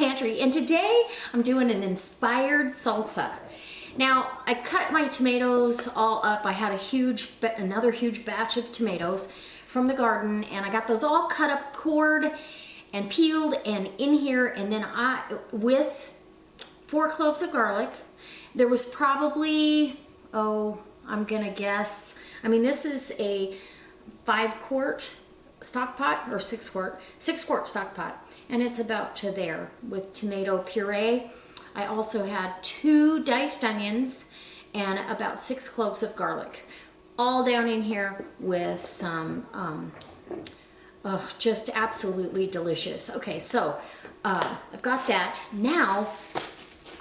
Pantry, and today I'm doing an inspired salsa. Now, I cut my tomatoes all up. I had another huge batch of tomatoes from the garden, and I got those all cut up, cored and peeled and in here, and then with 4 cloves of garlic. There was probably, I'm gonna guess, this is a 5-quart stock pot, or 6-quart stock pot, and it's about to there with tomato puree. I also had 2 diced onions and about 6 cloves of garlic, all down in here with some just absolutely delicious. Okay, so I've got that. Now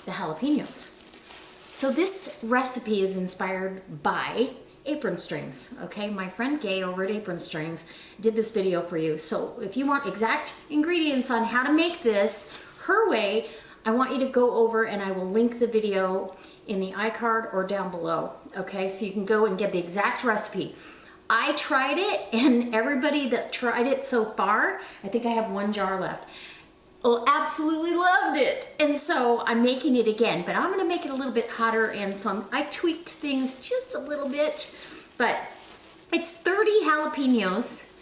the jalapenos. So this recipe is inspired by Apron Strings. Okay, my friend Gay over at Apron Strings did this video for you. So if you want exact ingredients on how to make this her way, I want you to go over, and I will link the video in the iCard or down below. Okay, so you can go and get the exact recipe. I tried it, and everybody that tried it so far, I think I have 1 jar left, absolutely loved it. And so I'm making it again, but I'm gonna make it a little bit hotter, and so I tweaked things just a little bit, but it's 30 jalapenos,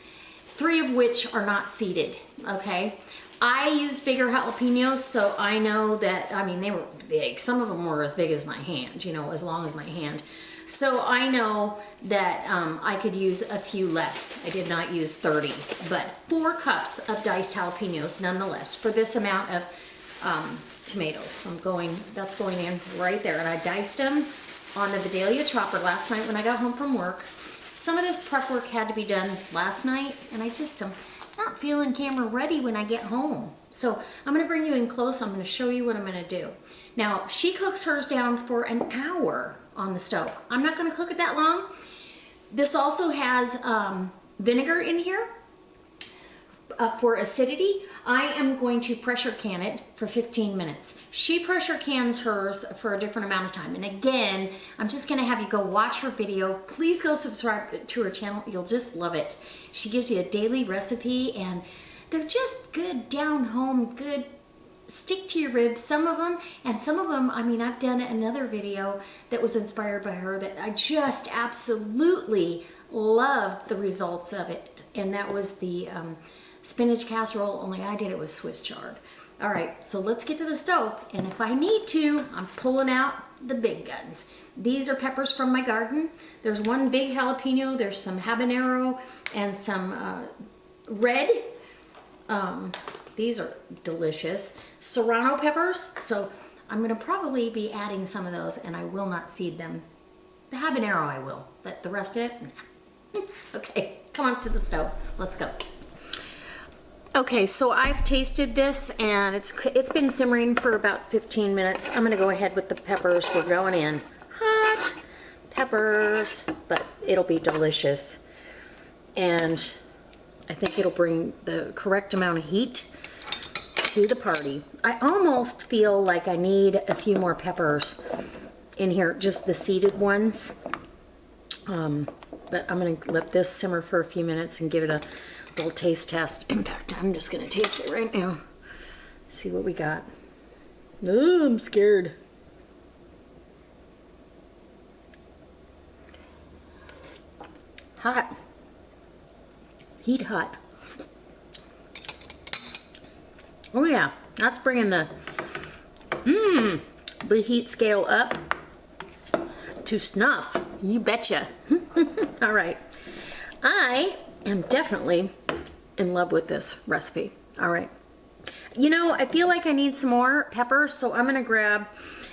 3 of which are not seeded, okay? I used bigger jalapenos, so I know that, they were big. Some of them were as big as my hand, as long as my hand. So I know that I could use a few less. I did not use 30, but 4 cups of diced jalapenos nonetheless for this amount of tomatoes. So that's going in right there. And I diced them on the Vidalia chopper last night when I got home from work. Some of this prep work had to be done last night, and I just am not feeling camera ready when I get home. So I'm gonna bring you in close. I'm gonna show you what I'm gonna do. Now, she cooks hers down for an hour on the stove. I'm not gonna cook it that long. This also has vinegar in here for acidity. I am going to pressure can it for 15 minutes. She pressure cans hers for a different amount of time. And again, I'm just gonna have you go watch her video. Please go subscribe to her channel. You'll just love it. She gives you a daily recipe, and they're just good, down home, good, stick to your ribs, some of them. And some of them, I've done another video that was inspired by her that I just absolutely loved the results of it. And that was the spinach casserole, only I did it with Swiss chard. All right, so let's get to the stove. And if I need to, I'm pulling out the big guns. These are peppers from my garden. There's 1 big jalapeno, there's some habanero, and some red. These are delicious. Serrano peppers, so I'm gonna probably be adding some of those, and I will not seed them. The habanero I will, but the rest of it, nah. Okay, come on to the stove, let's go. Okay, so I've tasted this, and it's been simmering for about 15 minutes. I'm gonna go ahead with the peppers. We're going in hot peppers, but it'll be delicious. And I think it'll bring the correct amount of heat to the party. I almost feel like I need a few more peppers in here, just the seeded ones. But I'm gonna let this simmer for a few minutes and give it a little taste test. In fact, I'm just gonna taste it right now. See what we got. Oh, I'm scared. Hot. Heat hot. Oh yeah, that's bringing the heat scale up to snuff. You betcha. All right. I am definitely in love with this recipe. All right. I feel like I need some more peppers, so I'm gonna grab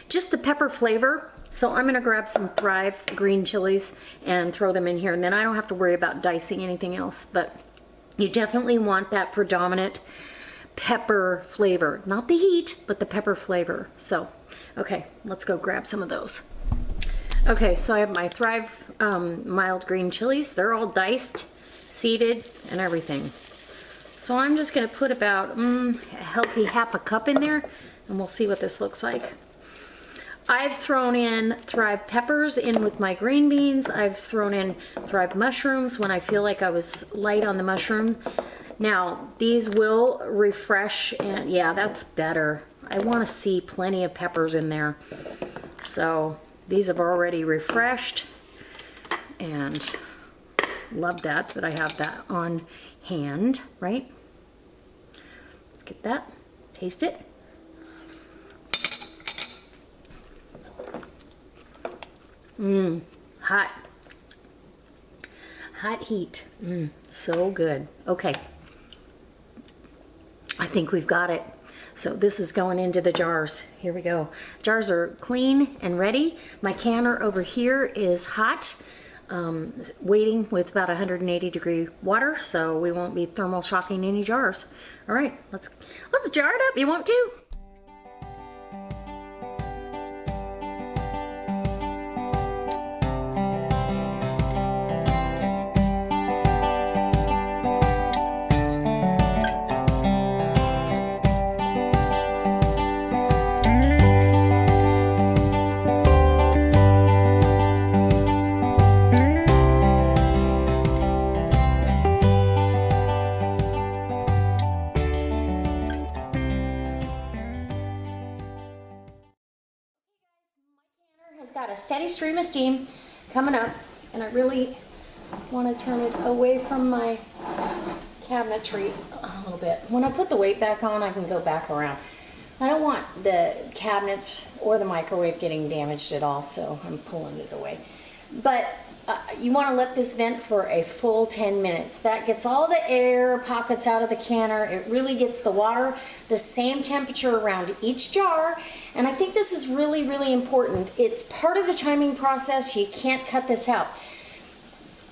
just the pepper flavor. So I'm gonna grab some Thrive green chilies and throw them in here, and then I don't have to worry about dicing anything else, but you definitely want that predominant pepper flavor. Not the heat, but the pepper flavor. So, okay, let's go grab some of those. Okay, so I have my Thrive mild green chilies. They're all diced, seeded, and everything. So I'm just gonna put about a healthy half a cup in there, and we'll see what this looks like. I've thrown in Thrive peppers in with my green beans. I've thrown in Thrive mushrooms when I feel like I was light on the mushrooms. Now, these will refresh, and yeah, that's better. I want to see plenty of peppers in there. So these have already refreshed, and love that I have that on hand, right? Let's get that, taste it. Hot. Hot heat. So good. Okay. I think we've got it. So this is going into the jars. Here we go. Jars are clean and ready. My canner over here is hot, waiting with about 180-degree water, so we won't be thermal shocking any jars. All right, let's jar it up. You want to? Has got a steady stream of steam coming up, and I really want to turn it away from my cabinetry a little bit. When I put the weight back on, I can go back around. I don't want the cabinets or the microwave getting damaged at all, so I'm pulling it away. But you want to let this vent for a full 10 minutes. That gets all the air pockets out of the canner. It really gets the water the same temperature around each jar. And I think this is really, really important. It's part of the timing process. You can't cut this out.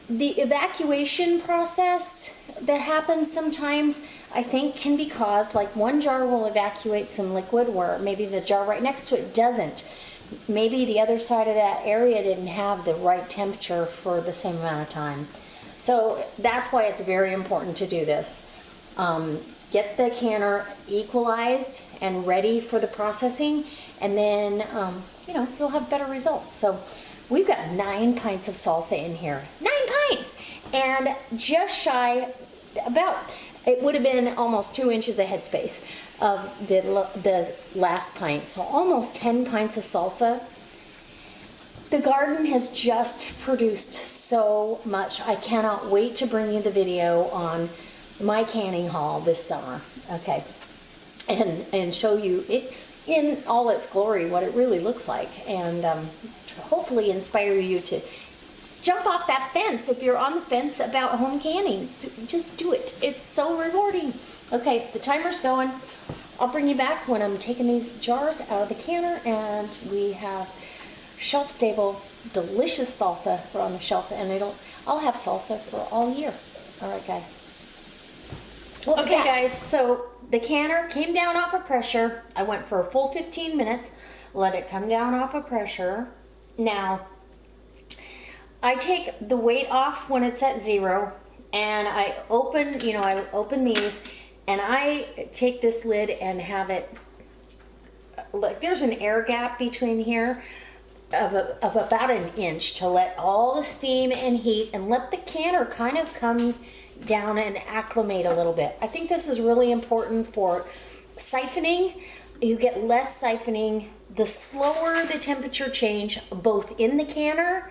The evacuation process that happens sometimes, I think, can be caused, like one jar will evacuate some liquid where maybe the jar right next to it doesn't. Maybe the other side of that area didn't have the right temperature for the same amount of time. So that's why it's very important to do this. Get the canner equalized and ready for the processing, and then you'll have better results. So we've got 9 pints of salsa in here. 9 pints! And just shy, it would have been almost 2 inches of headspace of the last pint. So almost 10 pints of salsa. The garden has just produced so much. I cannot wait to bring you the video on my canning haul this summer. Okay. And show you it in all its glory, what it really looks like, and hopefully inspire you to jump off that fence. If you're on the fence about home canning, just do it. It's so rewarding. Okay, the timer's going. I'll bring you back when I'm taking these jars out of the canner, and we have shelf-stable, delicious salsa on the shelf, and I'll have salsa for all year. All right, guys. Okay, guys, so the canner came down off of pressure. I went for a full 15 minutes, let it come down off of pressure. Now, I take the weight off when it's at 0, and I open these, and I take this lid and have it, like there's an air gap between here of about an inch to let all the steam and heat and let the canner kind of come down and acclimate a little bit. I think this is really important for siphoning. You get less siphoning the slower the temperature change, both in the canner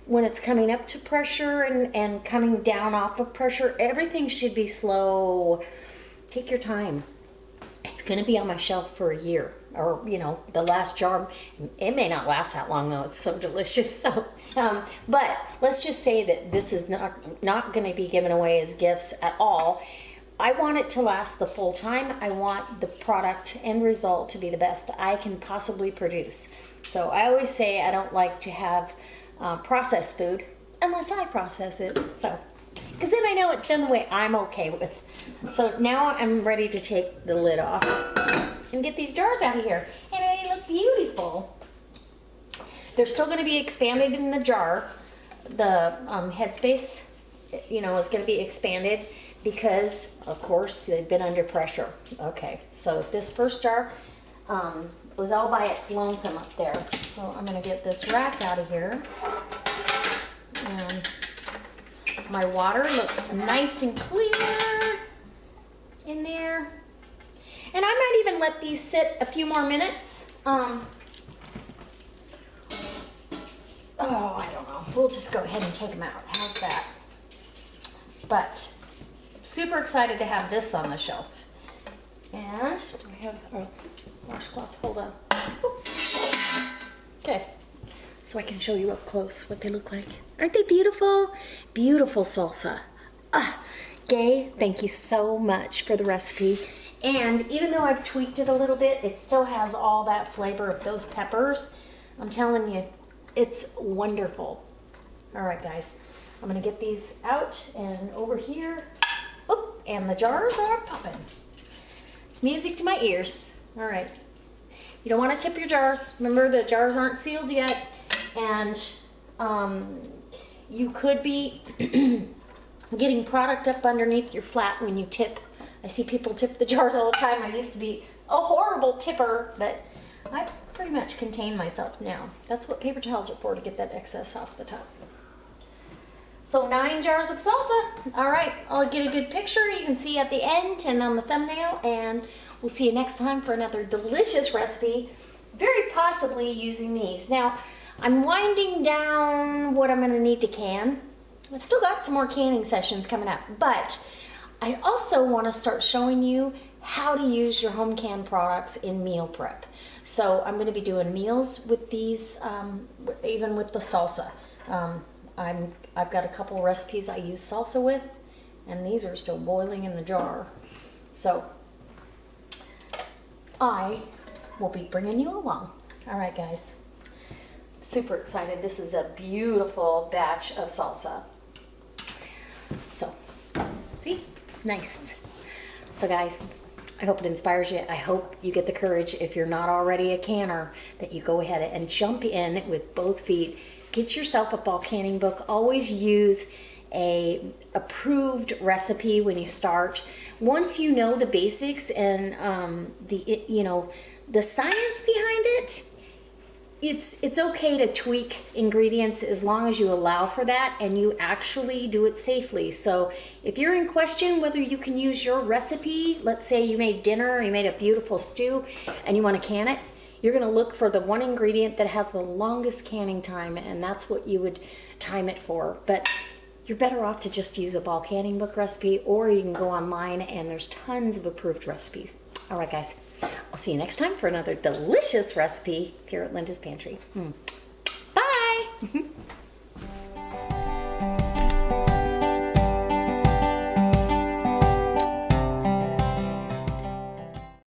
when it's coming up to pressure and coming down off of pressure. Everything should be slow. Take your time. It's going to be on my shelf for a year, or the last jar. It may not last that long though. It's so delicious. So but let's just say that this is not going to be given away as gifts at all. I want it to last the full time. I want the product end result to be the best I can possibly produce. So I always say I don't like to have processed food unless I process it. So, because then I know it's done the way I'm okay with. So now I'm ready to take the lid off and get these jars out of here. And they look beautiful. They're still going to be expanded in the jar. The headspace, is going to be expanded because, of course, they've been under pressure. Okay, so this first jar was all by its lonesome up there. So I'm going to get this rack out of here. And my water looks nice and clear. in there. And I might even let these sit a few more minutes. Oh, I don't know. We'll just go ahead and take them out. How's that? But super excited to have this on the shelf. And do I have a washcloth? Hold on. Oops. Okay. So I can show you up close what they look like. Aren't they beautiful? Beautiful salsa. Gay, thank you so much for the recipe. And even though I've tweaked it a little bit, it still has all that flavor of those peppers. I'm telling you, it's wonderful. All right, guys, I'm gonna get these out and over here. Oop, and the jars are popping. It's music to my ears. All right. You don't want to tip your jars. Remember, the jars aren't sealed yet. And you could be getting product up underneath your flat when you tip. I see people tip the jars all the time. I used to be a horrible tipper, but I pretty much contain myself now. That's what paper towels are for, to get that excess off the top. So 9 jars of salsa. All right, I'll get a good picture you can see at the end and on the thumbnail, and we'll see you next time for another delicious recipe, very possibly using these. Now, I'm winding down what I'm gonna need to can. I've still got some more canning sessions coming up, but I also want to start showing you how to use your home canned products in meal prep. So I'm going to be doing meals with these, even with the salsa. I've got a couple recipes I use salsa with, and these are still boiling in the jar. So I will be bringing you along. All right, guys. Super excited. This is a beautiful batch of salsa. So, see? Nice. So guys, I hope it inspires you. I hope you get the courage, if you're not already a canner, that you go ahead and jump in with both feet. Get yourself a bulk canning book. Always use a approved recipe when you start. Once you know the basics and the science behind it, it's okay to tweak ingredients as long as you allow for that and you actually do it safely. So if you're in question whether you can use your recipe, let's say you made dinner or you made a beautiful stew and you want to can it, you're going to look for the one ingredient that has the longest canning time, and that's what you would time it for. But you're better off to just use a bulk canning book recipe, or you can go online and there's tons of approved recipes. All right, guys. I'll see you next time for another delicious recipe here at Linda's Pantry. Bye!